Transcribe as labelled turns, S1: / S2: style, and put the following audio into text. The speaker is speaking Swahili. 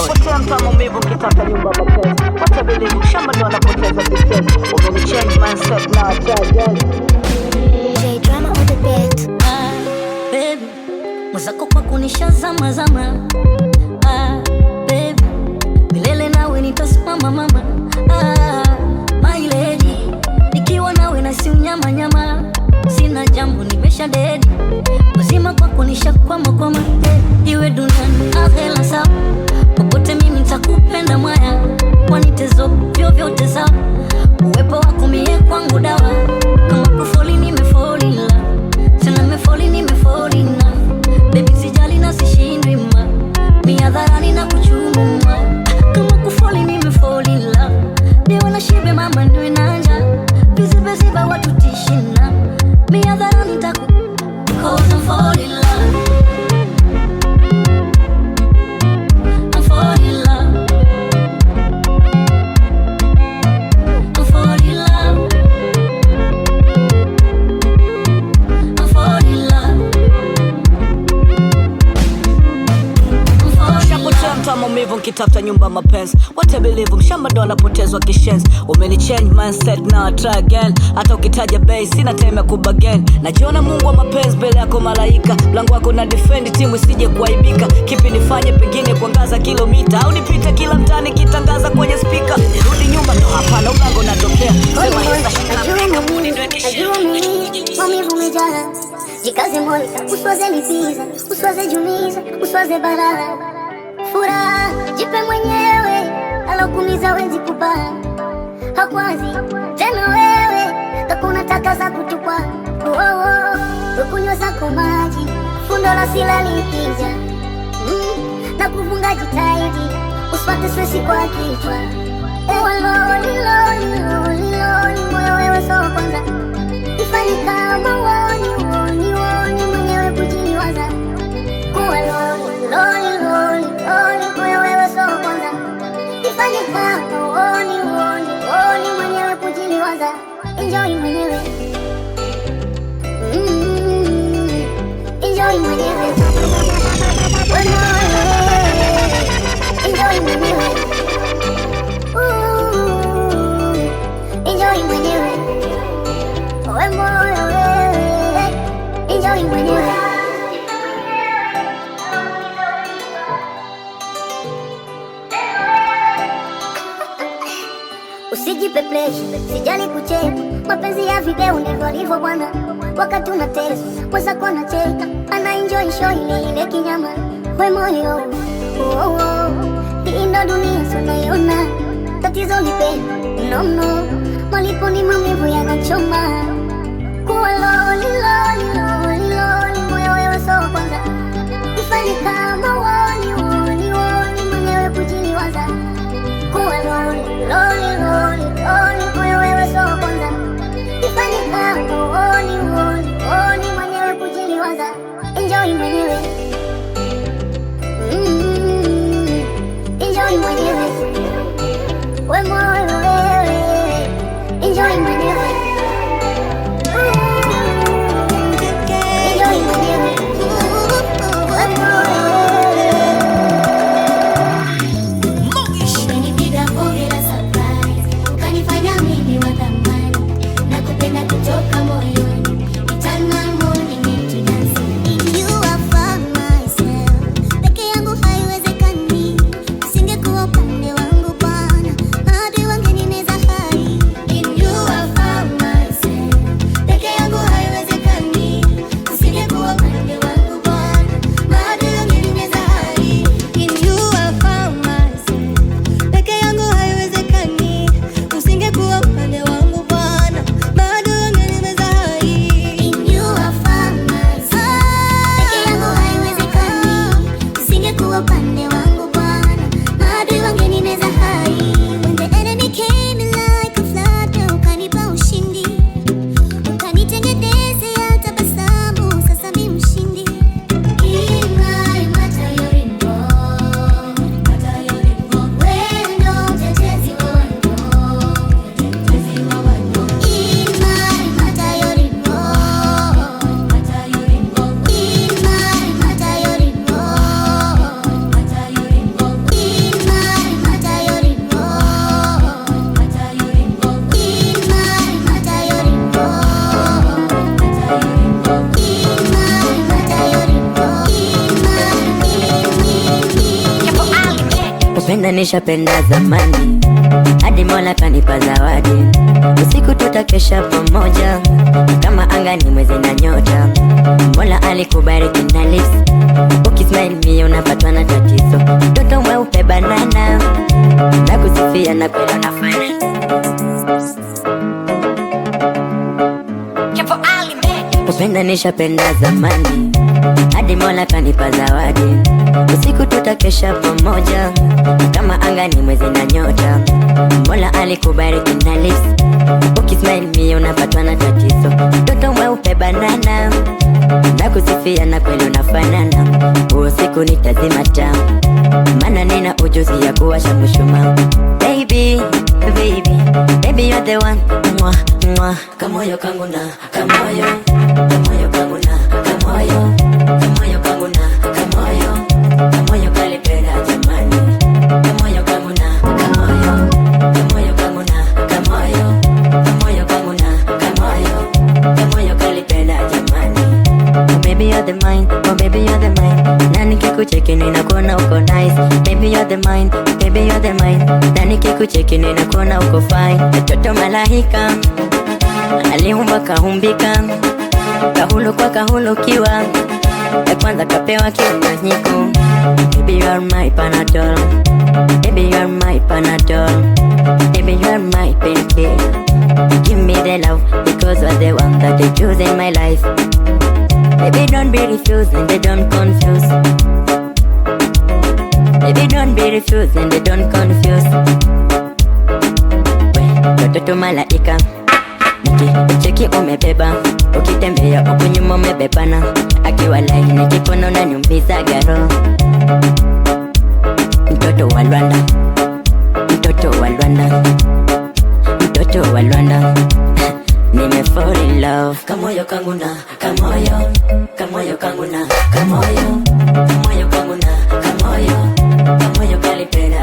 S1: Shapotea mtamo mbivu kitaka nyumba mapenzi. Watabelivu shamba ndo wanapoteza distance. Umeni change mindset now I try again.
S2: J drama on the beat.
S3: Baby, mwazako kwa kunishazama zama. Baby, milele nawe nitasimama mama. My lady, nikiwa nawe na si unyama nyama. Sina jambo nimesha dedi. Uzima kwa kunisha kwama iwe duniani akhera sawa. Popote mimi nitakupenda mwaya. Wanitezo vyovyote sawa. Uwepo wako mie kwangu dawa. Kama kufoli nimefall in love. Tena nimefall in love. Baby sijali na sishindwi ma. Mi hadharani na kuchuma. Kama kufoli nimefall in love. Niwe na shibe mama ndio inanja. Bizi ba watu tishina. Mi hadharani nitaku. Cause I'm falling in love. I'm falling in love. I'm falling in love. I'm falling in love. I'm falling in
S1: Shapotea
S3: love.
S1: mtamo mbivu nkitafuta nyumba mapenzi. Watabelivu mshamba ndo wanapotezwa kishenzi. Umeni change mindset now I try again. Hata ukitaja bei sina time ya kubagain. Najiona Mungu wa mapenzi mbele yako malaika. Mlango wako na defend timu isije kuaibika. Kipi nifanye pengine kuangaza kilomita au nipite kila mtani kitangaza kwenye speaker. Rudi nyuma ndo hapana mlango natokea. Sema yesa shika muni ndo kishia.
S2: Maumivu umejaa. Jikaze moyo, usiwaze lipiza, usiwaze jumiza, usiwaze balaa. Furaha, jipe mwenyewe, alokumiza wezi kubaa. Hakwazi, tena wewe, kako unataka za kutupa. Ukunywa zako maji, fundo la sila likija. Na kufunga jitahidi, usipate stresi kwa kichwa. Ewa loli, moyo wewe so kwanza. Ifanye kama woni, mwenyewe kujiliwaza. Kuwa loli, moyo wewe so kwanza. Ifanye kama woni, mwenyewe kujiliwaza. Enjoy mwenyewe. Enjoy mwenyewe. Enjoy mwenyewe. Enjoy mwenyewe. Owe moyo wewe. Enjoy mwenyewe. Usijipe pressure, sijali kucheka. Mapenzi ya video ndivyo alivyo bwana. Wakati unatesa, mwenzako anacheka. Ana enjoy show ile kinyama. We moyo, hii ndo dunia tunaiona. Tatizo lipenda, no. Malipo ni maumivu yanachoma. Kuwa loli, moyo wewe so kwanza. Ifanye kama woni, mwenyewe kujiliwaza. Kuwa loli, moyo wewe so kwanza. Ifanye kama woni, mwenyewe kujiliwaza. Enjoy mwenyewe. Enjoy mwenyewe. We moyo wewe. Enjoy mwenyewe.
S3: kupenda nishapenda zamani, hadi Mola kanipa zawadi. Usiku tutakesha pamoja, kama anga ni mwezi na nyota. Mola alikubariki na lips, ukismile mie unapatwa na tatizo. Mtoto mweupe banana, na kusifia na kweli unafanya. Kupenda nishapenda zamani, hadi Mola kanipa zawadi. Usiku tutakesha pamoja, kama anga ni mwezi na nyota. Mola alikubariki na lips, ukismile mie unapatwa na tatizo. Mtoto mweupe banana, na kusifia na kweli unafanana. Usiku nitazima taa, maana nina ujuzi ya kuwasha mshumaa. Baby, baby, baby you're the one. Mwa, mwa. Kamoyo kangu na, kamoyo. Kamoyo kangu na, kamoyo. Kamoyo kangu na, kamoyo. Kamoyo kalipenda jamani. Kamoyo kangu na, kamoyo. Kamoyo kangu na, kamoyo. Kamoyo kangu na, kamoyo. Kamoyo kalipenda jamani. Oh baby you're the mine, oh baby you're the mine. Na nikikucheki ninakuona uko nice. Baby you're the mine, baby you're the mine. Na nikikucheki ninakuona uko fine. Mtoto malaika aliumba kahumbika, kahulu kwa kahulukiwa, ya kwanza kapewa kiunanyiko. Baby you are my Panadol, baby you are my Panadol, baby you are my painkiller. Give me the love because you're the one that I choose in my life. Baby don't be refused and they don't confuse. Baby don't be refused and they don't confuse. Mtoto malaika, nikicheki umebeba, ukitembea huku nyuma umebebana. Akiwa laini kikono unaniumiza garo. Mtoto wa Rwanda, mtoto wa Rwanda, mtoto wa Rwanda. Nime fall in love. Kamoyo kangu na, kamoyo. Kamoyo kangu na, kamoyo. Kamoyo kangu na, kamoyo. Kamoyo kalipenda